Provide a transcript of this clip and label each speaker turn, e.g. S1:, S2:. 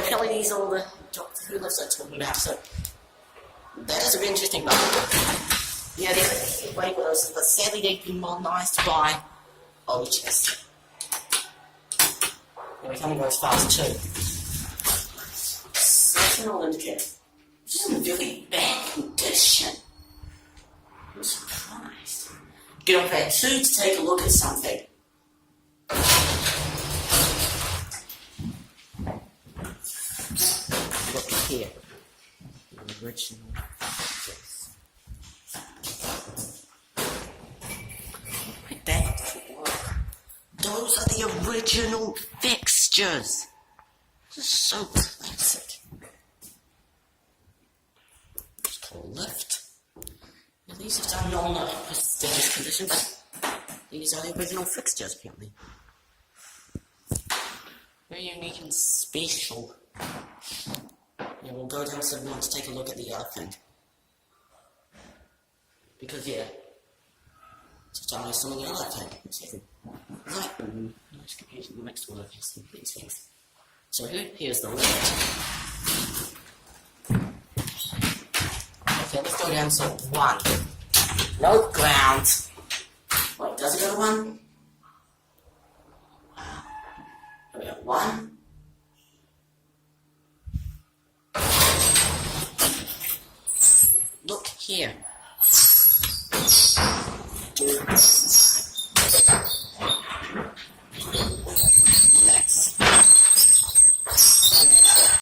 S1: apparently these are all the Doctor Who lists I'm talking about, so that is a very interesting book. Yeah, there's a Waygood OTIS, but sadly they've been modernised by OTIS. Yeah, we can't go as fast too. Signal indicator. This is in really bad condition. I'm surprised. Get on page 2 to take a look at something. Look here. The original fixtures. Look at that. Those are the original fixtures. This is so classic. It's called lift. Now, these are not in a prestigious condition, but these are the original fixtures, apparently. Very unique and special. Yeah, we'll go down to one to take a look at the other thing. Because, yeah, just tell me some of the other thing. Right, nice confusion mixed with these things. So here's the lift. Okay, let's go down to 1. No ground. Wait, does it go to 1? We got 1. Look here. 2.